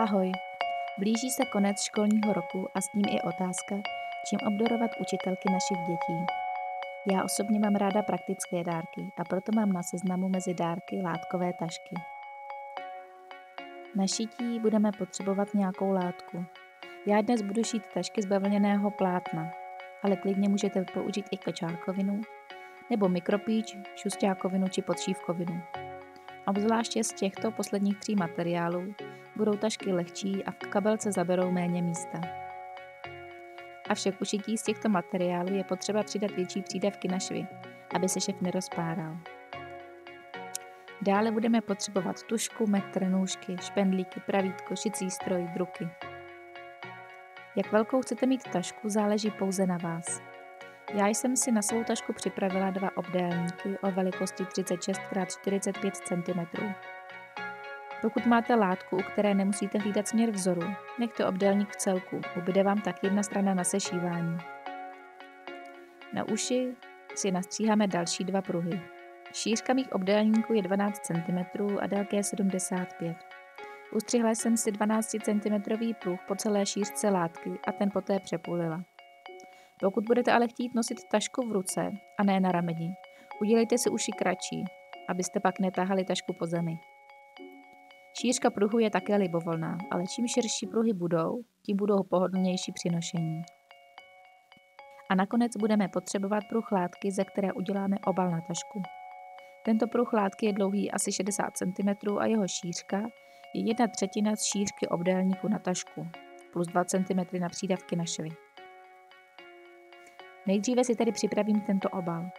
Ahoj, blíží se konec školního roku a s ním i otázka, čím obdarovat učitelky našich dětí. Já osobně mám ráda praktické dárky a proto mám na seznamu mezi dárky látkové tašky. Na šití budeme potřebovat nějakou látku. Já dnes budu šít tašky z bavlněného plátna, ale klidně můžete použít i kočárkovinu, nebo mikropíč, šusťákovinu či podšívkovinu. Obzvláště z těchto posledních 3 materiálů budou tašky lehčí a v kabelce zaberou méně místa. Avšak u šití z těchto materiálů je potřeba přidat větší přídavky na švy, aby se šev nerozpáral. Dále budeme potřebovat tužku, metr, nůžky, špendlíky, pravítko, šicí stroj, druky. Jak velkou chcete mít tašku, záleží pouze na vás. Já jsem si na svou tašku připravila 2 obdélníky o velikosti 36x45 cm. Pokud máte látku, u které nemusíte hlídat směr vzoru, nechte obdélník v celku, ubyde vám tak jedna strana na sešívání. Na uši si nastříháme další 2 pruhy. Šířka mých obdélníků je 12 cm a délka je 75. Ustřihla jsem si 12 cm pruh po celé šířce látky a ten poté přepůlila. Pokud budete ale chtít nosit tašku v ruce a ne na rameni, udělejte si uši kratší, abyste pak netahali tašku po zemi. Šířka pruhu je také libovolná, ale čím širší pruhy budou, tím budou pohodlnější při nošení. A nakonec budeme potřebovat pruh látky, ze které uděláme obal na tašku. Tento pruh látky je dlouhý asi 60 cm a jeho šířka je 1/3 z šířky obdélníku na tašku, plus 2 cm na přídavky na švy. Nejdříve si tedy připravím tento obal.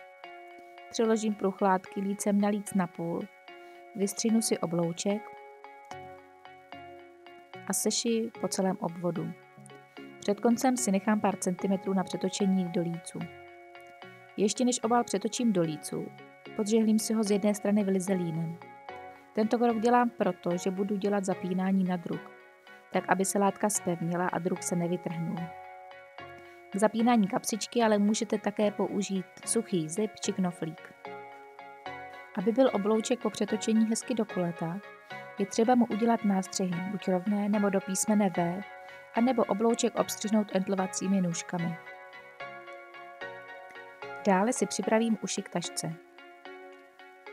Přeložím pruh látky lícem na líc na půl, vystřihnu si oblouček a sešiji po celém obvodu. Před koncem si nechám pár centimetrů na přetočení do líců. Ještě než obal přetočím do líců, podžehlím si ho z jedné strany vlizelínem. Tento krok dělám proto, že budu dělat zapínání na druk, tak aby se látka zpevnila a druk se nevytrhnul. K zapínání kapsičky ale můžete také použít suchý zip či knoflík. Aby byl oblouček po přetočení hezky do kuleta, je třeba mu udělat nástřihy, buď rovné nebo do písmene V, anebo oblouček obstřihnout entlovacími nůžkami. Dále si připravím uši k tašce.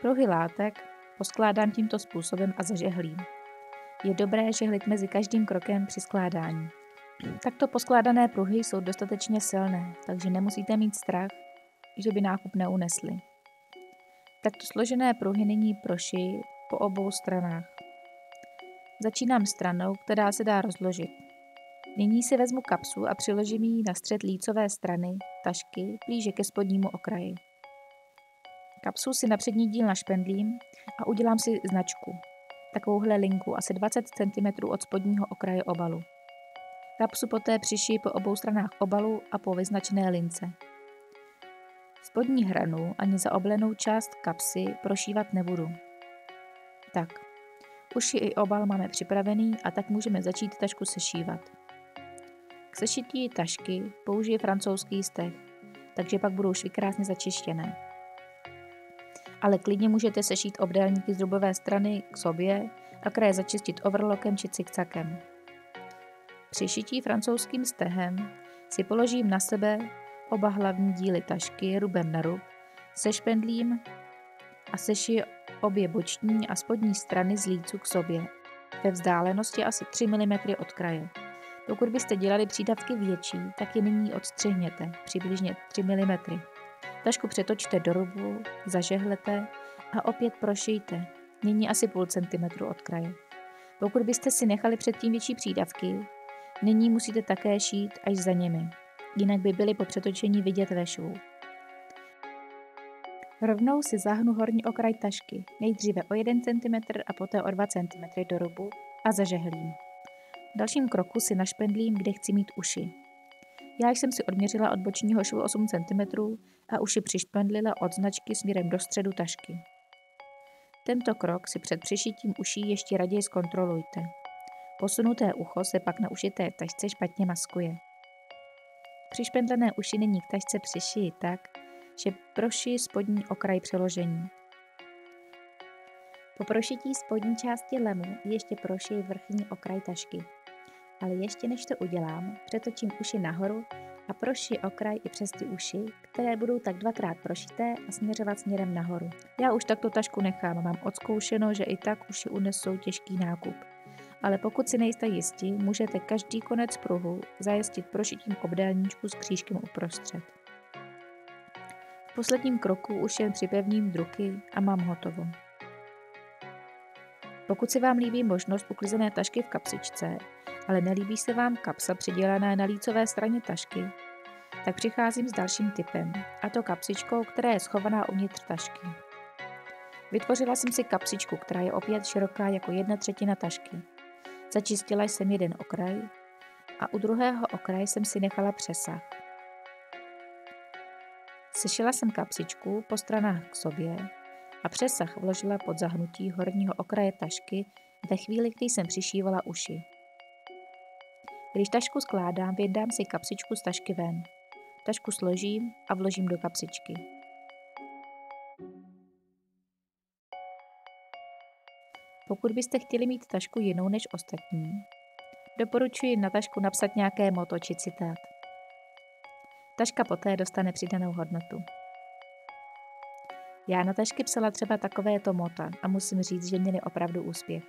Pruhy látek poskládám tímto způsobem a zažehlím. Je dobré žehlit mezi každým krokem při skládání. Takto poskládané pruhy jsou dostatečně silné, takže nemusíte mít strach, že by nákup neunesly. Takto složené pruhy nyní prošiji po obou stranách. Začínám stranou, která se dá rozložit. Nyní si vezmu kapsu a přiložím ji na střed lícové strany tašky blíže ke spodnímu okraji. Kapsu si na přední díl našpendlím a udělám si značku. Takovouhle linku asi 20 cm od spodního okraje obalu. Kapsu poté přišiji po obou stranách obalu a po vyznačené lince. Spodní hranu ani zaoblenou část kapsy prošívat nebudu. Tak, uši i obal máme připravený a tak můžeme začít tašku sešívat. K sešití tašky použiji francouzský steh, takže pak budou švy krásně začištěné. Ale klidně můžete sešít obdélníky z drubové strany k sobě a kraje začistit overlockem či cikcakem. Při šití francouzským stehem si položím na sebe oba hlavní díly tašky rubem na rub, sešpendlím a sešiji obě boční a spodní strany z líců k sobě, ve vzdálenosti asi 3 mm od kraje. Pokud byste dělali přídavky větší, tak je nyní odstřihněte, přibližně 3 mm. Tašku přetočte do rubu, zažehlete a opět prošijte, nyní asi půl centimetru od kraje. Pokud byste si nechali předtím větší přídavky, nyní musíte také šít až za nimi, jinak by byly po přetočení vidět ve švu. Rovnou si zahnu horní okraj tašky, nejdříve o 1 cm a poté o 2 cm do rubu a zažehlím. V dalším kroku si našpendlím, kde chci mít uši. Já jsem si odměřila od bočního švu 8 cm a uši přišpendlila od značky směrem do středu tašky. Tento krok si před přišitím uší ještě raději zkontrolujte. Posunuté ucho se pak na ušité tašce špatně maskuje. Přišpendlené uši nyní k tašce přišiji tak, že prošiji spodní okraj přeložení. Po prošití spodní části lemu ještě prošij vrchní okraj tašky. Ale ještě než to udělám, přetočím uši nahoru a prošij okraj i přes ty uši, které budou tak 2krát prošité a směřovat směrem nahoru. Já už takto tašku nechám, mám odzkoušeno, že i tak uši unesou těžký nákup. Ale pokud si nejste jistí, můžete každý konec pruhu zajistit prošitím obdélníčku s křížkem uprostřed. V posledním kroku už jen připevním druky a mám hotovo. Pokud se vám líbí možnost uklizené tašky v kapsičce, ale nelíbí se vám kapsa přidělaná na lícové straně tašky, tak přicházím s dalším tipem, a to kapsičkou, která je schovaná uvnitř tašky. Vytvořila jsem si kapsičku, která je opět široká jako 1/3 tašky. Začistila jsem jeden okraj a u druhého okraje jsem si nechala přesah. Sešila jsem kapsičku po stranách k sobě a přesah vložila pod zahnutí horního okraje tašky ve chvíli, kdy jsem přišívala uši. Když tašku skládám, vyndám si kapsičku z tašky ven. Tašku složím a vložím do kapsičky. Pokud byste chtěli mít tašku jinou než ostatní, doporučuji na tašku napsat nějaké motto či citát. Taška poté dostane přidanou hodnotu. Já na tašky psala třeba takovéto mota a musím říct, že měly opravdu úspěch.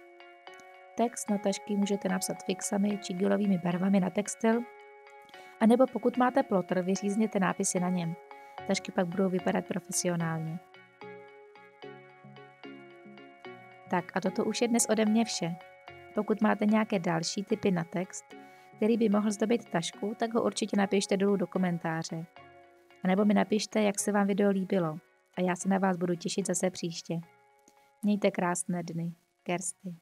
Text na tašky můžete napsat fixami či gylovými barvami na textil, anebo pokud máte plotter, vyřízněte nápisy na něm. Tašky pak budou vypadat profesionálně. Tak a toto už je dnes ode mě vše. Pokud máte nějaké další tipy na text, který by mohl zdobit tašku, tak ho určitě napište dolů do komentáře. A nebo mi napište, jak se vám video líbilo. A já se na vás budu těšit zase příště. Mějte krásné dny. Kersty.